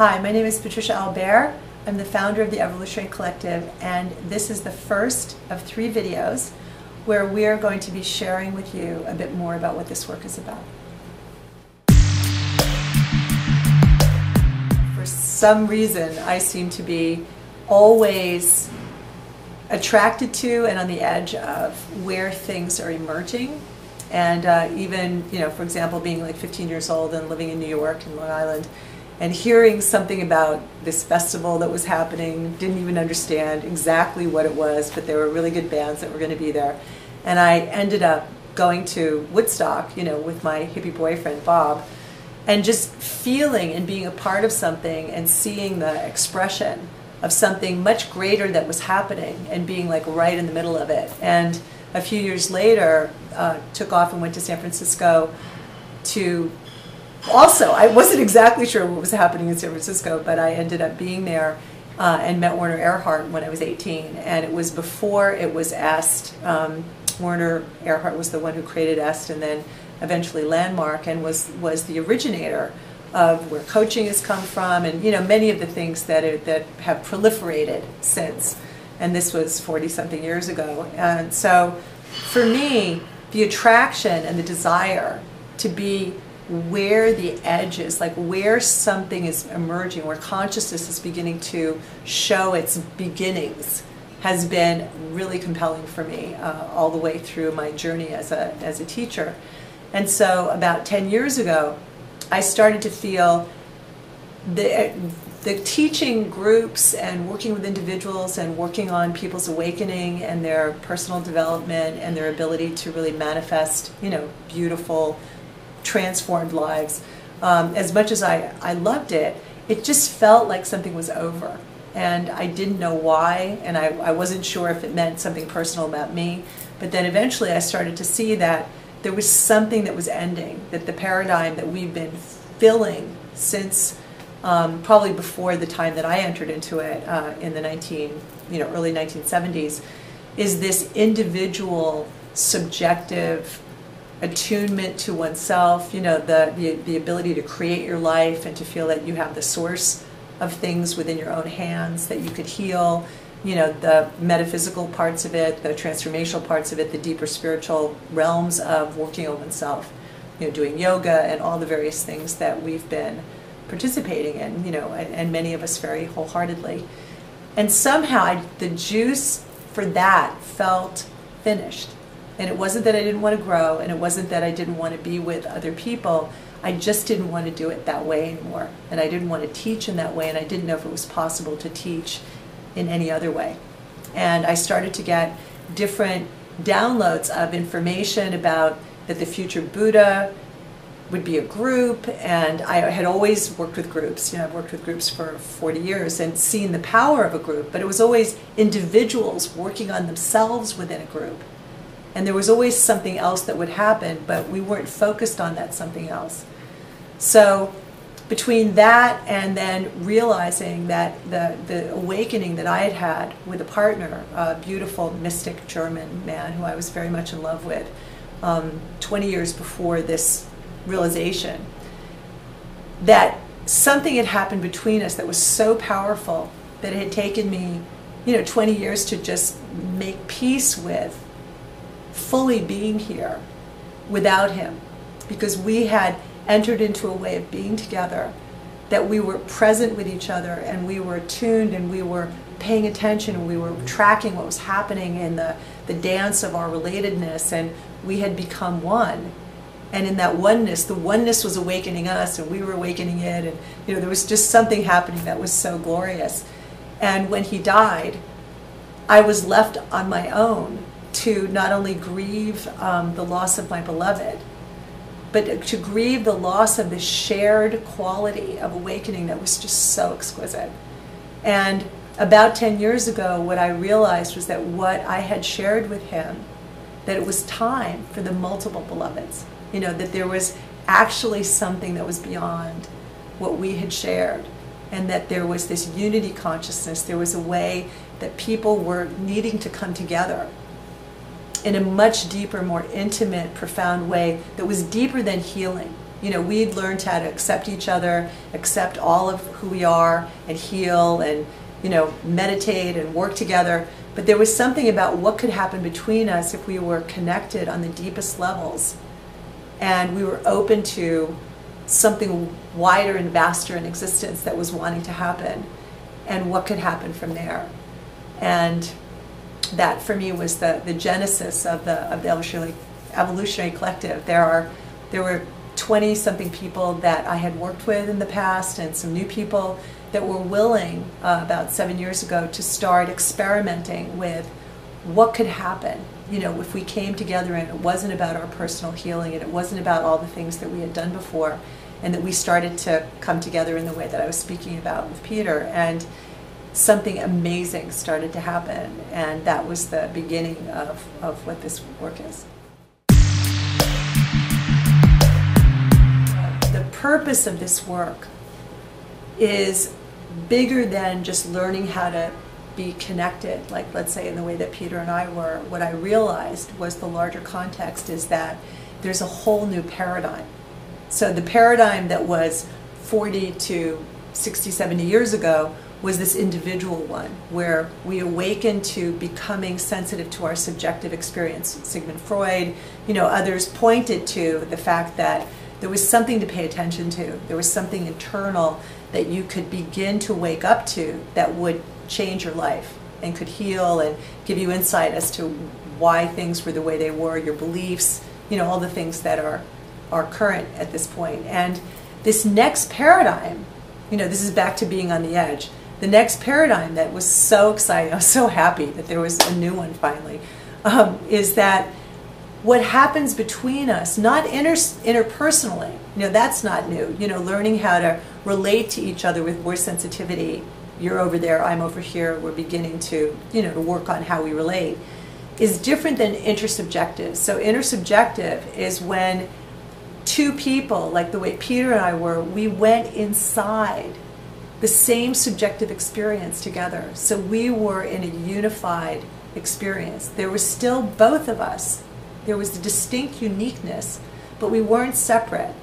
Hi, my name is Patricia Albere. I'm the founder of the Evolutionary Collective, and this is the first of 3 videos where we are going to be sharing with you a bit more about what this work is about. For some reason, I seem to be always attracted to and on the edge of where things are emerging. And even, for example, being like 15 years old and living in New York and Long Island, and hearing something about this festival that was happening, didn't even understand exactly what it was, but there were really good bands that were going to be there. And I ended up going to Woodstock, with my hippie boyfriend, Bob, and just feeling and being a part of something and seeing the expression of something much greater that was happening and being like right in the middle of it. And a few years later, took off and went to San Francisco to also, I wasn't exactly sure what was happening in San Francisco, but I ended up being there and met Werner Erhard when I was 18. And it was before it was EST. Werner Erhard was the one who created EST and then eventually Landmark, and was the originator of where coaching has come from, and many of the things that have proliferated since. And this was 40-something years ago. And so for me, the attraction and the desire to be where the edge is, like where something is emerging, where consciousness is beginning to show its beginnings, has been really compelling for me all the way through my journey as a teacher. And so about 10 years ago, I started to feel the teaching groups and working with individuals and working on people's awakening and their personal development and their ability to really manifest, beautiful, transformed lives. As much as I loved it, it just felt like something was over. And I didn't know why, and I wasn't sure if it meant something personal about me. But then eventually I started to see that there was something that was ending, that the paradigm that we've been filling since probably before the time that I entered into it in the early 1970s, is this individual, subjective attunement to oneself, the ability to create your life and to feel that you have the source of things within your own hands, that you could heal, the metaphysical parts of it, the transformational parts of it, the deeper spiritual realms of working on oneself, doing yoga and all the various things that we've been participating in, and many of us very wholeheartedly. And somehow the juice for that felt finished. And it wasn't that I didn't want to grow, and it wasn't that I didn't want to be with other people. I just didn't want to do it that way anymore. And I didn't want to teach in that way, and I didn't know if it was possible to teach in any other way. And I started to get different downloads of information about that the future Buddha would be a group, and I had always worked with groups. I've worked with groups for 40 years and seen the power of a group, but it was always individuals working on themselves within a group. And there was always something else that would happen, but we weren't focused on that something else. So between that and then realizing that the awakening that I had had with a partner, a beautiful mystic German man who I was very much in love with, 20 years before this realization, that something had happened between us that was so powerful that it had taken me 20 years to just make peace with fully being here without him, because we had entered into a way of being together, that we were present with each other and we were attuned and we were paying attention and we were tracking what was happening in the dance of our relatedness, and we had become one. And in that oneness, the oneness was awakening us and we were awakening it, and there was just something happening that was so glorious. And when he died, I was left on my own to not only grieve the loss of my beloved, but to grieve the loss of this shared quality of awakening that was just so exquisite. And about 10 years ago, what I realized was that what I had shared with him, that it was time for the multiple beloveds, that there was actually something that was beyond what we had shared, and that there was this unity consciousness. There was a way that people were needing to come together in a much deeper, more intimate, profound way that was deeper than healing. You know, we'd learned how to accept each other, accept all of who we are, and heal, and, you know, meditate and work together. But there was something about what could happen between us if we were connected on the deepest levels, and we were open to something wider and vaster in existence that was wanting to happen, and what could happen from there. And that, for me, was the genesis of the Evolutionary Collective. There were 20-something people that I had worked with in the past, and some new people that were willing, about 7 years ago, to start experimenting with what could happen, you know, if we came together and it wasn't about our personal healing, and it wasn't about all the things that we had done before, and that we started to come together in the way that I was speaking about with Peter, and something amazing started to happen, and that was the beginning of what this work is. The purpose of this work is bigger than just learning how to be connected, like, let's say, in the way that Peter and I were. What I realized was the larger context is that there's a whole new paradigm. So the paradigm that was 40 to 60, 70 years ago was this individual one, where we awaken to becoming sensitive to our subjective experience. Sigmund Freud, you know, others pointed to the fact that there was something to pay attention to. There was something internal that you could begin to wake up to that would change your life and could heal and give you insight as to why things were the way they were, your beliefs, you know, all the things that are current at this point. And this next paradigm, you know, this is back to being on the edge. The next paradigm that was so exciting, I was so happy that there was a new one finally, is that what happens between us, not interpersonally, you know, that's not new. You know, learning how to relate to each other with more sensitivity. You're over there, I'm over here, we're beginning to, you know, to work on how we relate, is different than intersubjective. So intersubjective is when two people, like the way Peter and I were, we went inside the same subjective experience together. So we were in a unified experience. There was still both of us. There was a distinct uniqueness, but we weren't separate.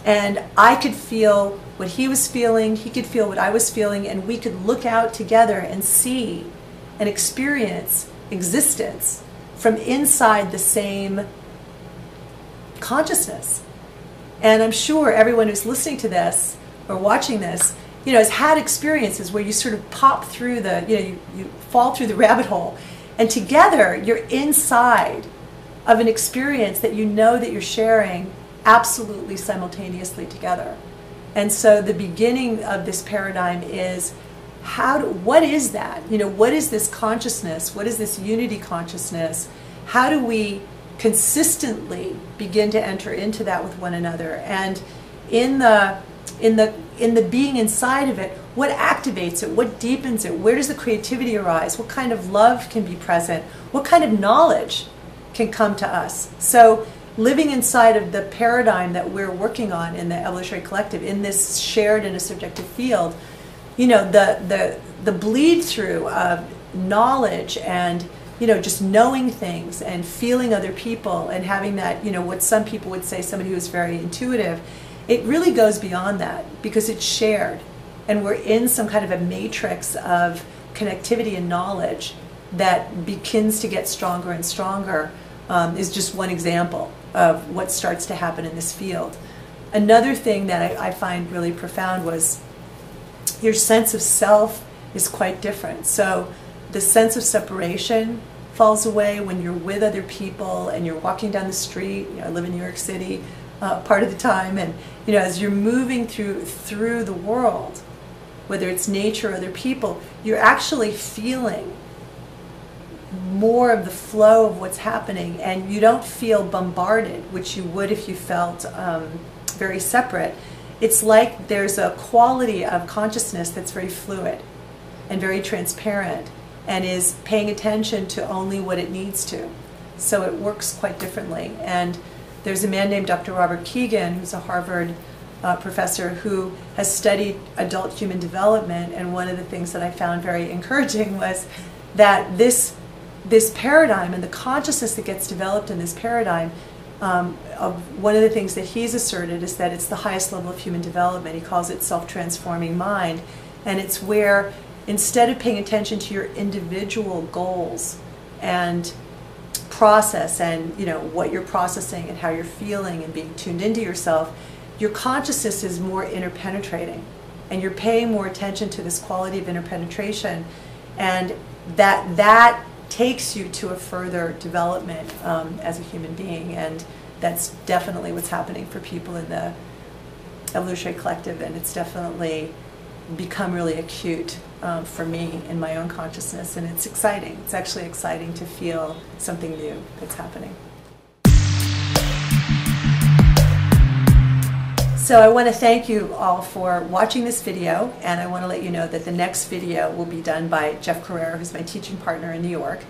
And I could feel what he was feeling, he could feel what I was feeling, and we could look out together and see and experience existence from inside the same consciousness. And I'm sure everyone who's listening to this or watching this, you know, has had experiences where you sort of pop through the, you know, you fall through the rabbit hole, and together you're inside of an experience that you know that you're sharing absolutely simultaneously together. And so the beginning of this paradigm is what is that? You know, what is this consciousness? What is this unity consciousness? How do we consistently begin to enter into that with one another? And in the being inside of it, what activates it? What deepens it? Where does the creativity arise? What kind of love can be present? What kind of knowledge can come to us? So living inside of the paradigm that we're working on in the Evolutionary Collective, in this shared and a subjective field, you know, the bleed through of knowledge and, you know, just knowing things and feeling other people and having that, you know, what some people would say, somebody who's very intuitive, it really goes beyond that because it's shared. And we're in some kind of a matrix of connectivity and knowledge that begins to get stronger and stronger, is just one example of what starts to happen in this field. Another thing that I find really profound was your sense of self is quite different. So the sense of separation falls away when you're with other people and you're walking down the street. You know, I live in New York City part of the time, and you know, as you're moving through the world, whether it's nature or other people, you're actually feeling more of the flow of what's happening, and you don't feel bombarded, which you would if you felt very separate. It's like there's a quality of consciousness that's very fluid and very transparent and is paying attention to only what it needs to. So it works quite differently. And there's a man named Dr. Robert Keegan, who's a Harvard professor, who has studied adult human development, and one of the things that I found very encouraging was that this paradigm and the consciousness that gets developed in this paradigm one of the things that he's asserted is that it's the highest level of human development. He calls it self-transforming mind. And it's where, instead of paying attention to your individual goals and process and, you know, what you're processing and how you're feeling and being tuned into yourself, your consciousness is more interpenetrating. And you're paying more attention to this quality of interpenetration. And that takes you to a further development as a human being. And that's definitely what's happening for people in the Evolutionary Collective. And it's definitely become really acute for me in my own consciousness, and it's exciting. It's actually exciting to feel something new that's happening. So I want to thank you all for watching this video, and I want to let you know that the next video will be done by Jeff Carrera, who's my teaching partner in New York,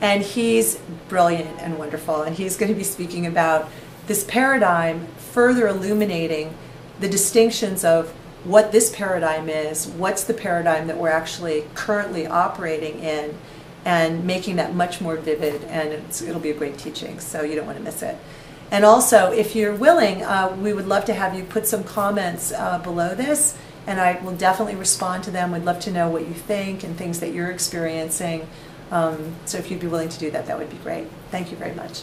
and he's brilliant and wonderful, and he's going to be speaking about this paradigm, further illuminating the distinctions of what this paradigm is, what's the paradigm that we're actually currently operating in, and making that much more vivid, and it'll be a great teaching, so you don't want to miss it. And also, if you're willing, we would love to have you put some comments below this, and I will definitely respond to them. We'd love to know what you think and things that you're experiencing. So if you'd be willing to do that, that would be great. Thank you very much.